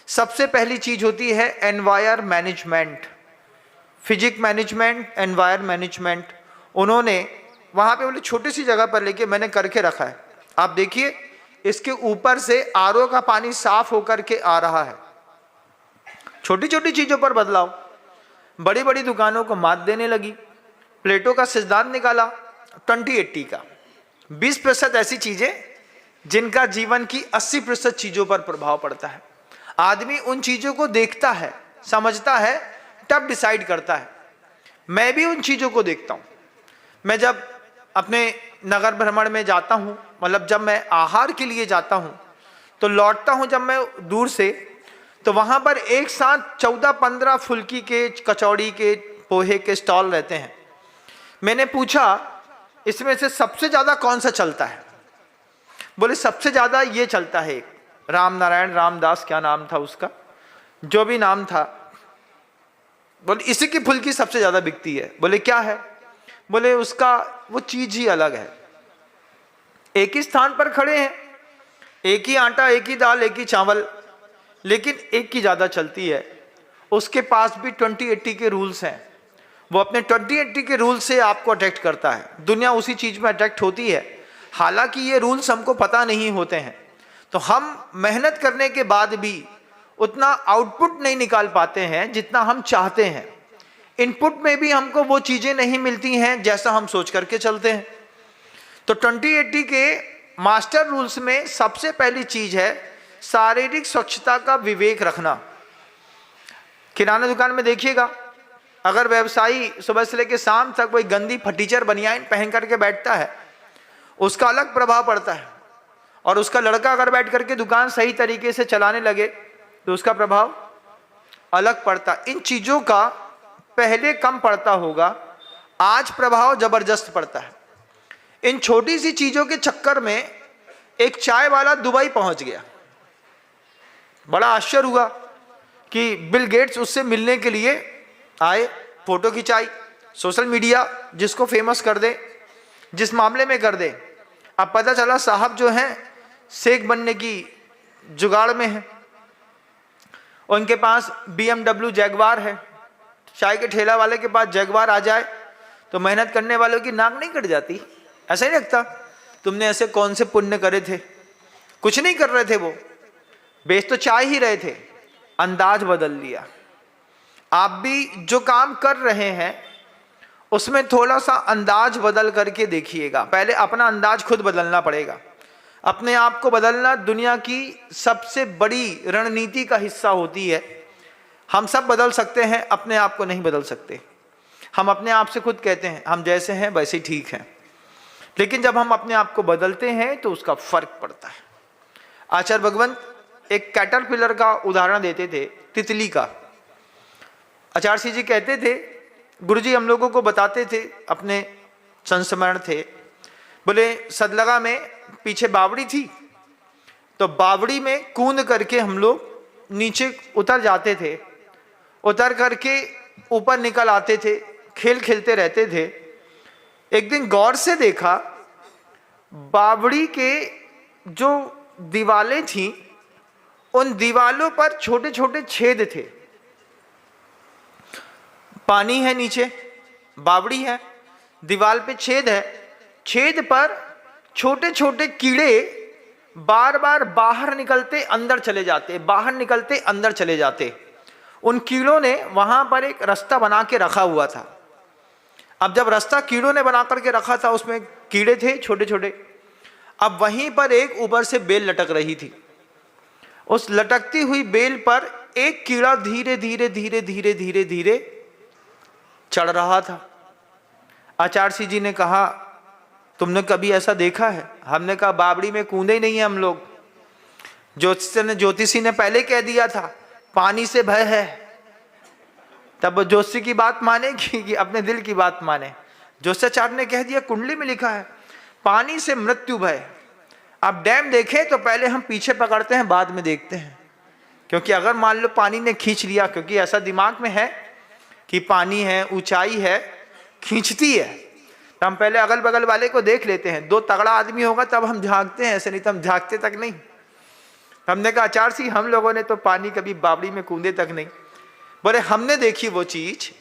सबसे पहली चीज होती है एनवायर मैनेजमेंट, फिजिक मैनेजमेंट, एनवायर मैनेजमेंट। उन्होंने वहां पे बोले छोटी सी जगह पर लेके मैंने करके रखा है। आप देखिए इसके ऊपर से आरओ का पानी साफ होकर के आ रहा है। छोटी छोटी चीजों पर बदलाव। बड़ी बड़ी दुकानों को मात देने लगी। प्लेटो का सिद्धांत निकाला 20-80 का। 20% ऐसी चीजें जिनका जीवन की 80% चीजों पर प्रभाव पड़ता है। आदमी उन चीजों को देखता है, समझता है, तब डिसाइड करता है। मैं भी उन चीजों को देखता हूं। मैं जब अपने नगर भ्रमण में जाता हूं, मतलब जब मैं आहार के लिए जाता हूं तो लौटता हूं जब मैं दूर से, तो वहां पर एक साथ 14-15 फुल्की के, कचौड़ी के, पोहे के स्टॉल रहते हैं। मैंने पूछा इसमें से सबसे ज्यादा कौन सा चलता है? बोले सबसे ज्यादा ये चलता है एक राम नारायण रामदास, क्या नाम था उसका, जो भी नाम था, बोले इसी की फुल्की सबसे ज्यादा बिकती है। बोले क्या है? बोले उसका वो चीज ही अलग है। एक ही स्थान पर खड़े हैं, एक ही आटा, एक ही दाल, एक ही चावल, लेकिन एक की ज्यादा चलती है। उसके पास भी 20-80 के रूल्स हैं। वो अपने 20-80 के रूल से आपको अट्रैक्ट करता है। दुनिया उसी चीज में अट्रैक्ट होती है। हालांकि ये रूल्स हमको पता नहीं होते हैं, तो हम मेहनत करने के बाद भी उतना आउटपुट नहीं निकाल पाते हैं जितना हम चाहते हैं। इनपुट में भी हमको वो चीजें नहीं मिलती हैं जैसा हम सोच करके चलते हैं। तो 20-80 के मास्टर रूल्स में सबसे पहली चीज है शारीरिक स्वच्छता का विवेक रखना। किराना दुकान में देखिएगा, अगर व्यवसायी सुबह से लेकर शाम तक कोई गंदी फटीचर बनियाइन पहन करके बैठता है, उसका अलग प्रभाव पड़ता है। और उसका लड़का अगर बैठ करके दुकान सही तरीके से चलाने लगे तो उसका प्रभाव अलग पड़ता। इन चीजों का पहले कम पड़ता होगा, आज प्रभाव जबरदस्त पड़ता है। इन छोटी सी चीजों के चक्कर में एक चाय वाला दुबई पहुंच गया। बड़ा आश्चर्य हुआ कि बिल गेट्स उससे मिलने के लिए आए, फोटो खिंचाई, सोशल मीडिया जिसको फेमस कर दे, जिस मामले में कर दे। अब पता चला साहब जो हैं शेख बनने की जुगाड़ में है। उनके पास BMW जैगवार है। चाय के ठेला वाले के पास जैगवार आ जाए तो मेहनत करने वालों की नाक नहीं कट जाती? ऐसा ही लगता तुमने ऐसे कौन से पुण्य करे थे? कुछ नहीं कर रहे थे, वो बेच तो चाय ही रहे थे, अंदाज बदल लिया। आप भी जो काम कर रहे हैं उसमें थोड़ा सा अंदाज बदल करके देखिएगा। पहले अपना अंदाज खुद बदलना पड़ेगा। अपने आप को बदलना दुनिया की सबसे बड़ी रणनीति का हिस्सा होती है। हम सब बदल सकते हैं, अपने आप को नहीं बदल सकते। हम अपने आप से खुद कहते हैं हम जैसे हैं वैसे ठीक हैं, लेकिन जब हम अपने आप को बदलते हैं तो उसका फर्क पड़ता है। आचार्य भगवंत एक कैटरपिलर का उदाहरण देते थे, तितली का। आचार्य सिंह जी कहते थे, गुरुजी हम लोगों को बताते थे, अपने संस्मरण थे, बोले सदलगा में पीछे बावड़ी थी, तो बावड़ी में कूद करके हम लोग नीचे उतर जाते थे, उतर करके ऊपर निकल आते थे, खेल खेलते रहते थे। एक दिन गौर से देखा, बावड़ी के जो दीवारें थीं उन दीवालों पर छोटे छोटे छेद थे। पानी है नीचे, बावड़ी है, दीवार पे छेद है, छेद पर छोटे छोटे कीड़े बार बार बाहर निकलते अंदर चले जाते, बाहर निकलते अंदर चले जाते। उन कीड़ों ने वहां पर एक रास्ता बना के रखा हुआ था। अब जब रास्ता कीड़ों ने बना करके रखा था, उसमें कीड़े थे छोटे छोटे। अब वहीं पर एक ऊपर से बेल लटक रही थी। उस लटकती हुई बेल पर एक कीड़ा धीरे धीरे धीरे धीरे धीरे धीरे चढ़ रहा था। आचार्य सिंह जी ने कहा, तुमने कभी ऐसा देखा है? हमने कहा बावड़ी में कूदे ही नहीं है हम लोग। ज्योतिषी ने पहले कह दिया था पानी से भय है, तब ज्योतिषी की बात मानेगी कि अपने दिल की बात माने? ज्योतिषाचार्य ने कह दिया, कुंडली में लिखा है पानी से मृत्यु भय। अब डैम देखें तो पहले हम पीछे पकड़ते हैं, बाद में देखते हैं, क्योंकि अगर मान लो पानी ने खींच लिया, क्योंकि ऐसा दिमाग में है कि पानी है, ऊंचाई है, खींचती है, तो हम पहले अगल बगल वाले को देख लेते हैं। दो तगड़ा आदमी होगा तब हम झांकते हैं, ऐसे नहीं तो हम झांकते तक नहीं। हमने कहा आचार्य जी हम लोगों ने तो पानी कभी बावड़ी में कूदे तक नहीं। बोले हमने देखी वो चीज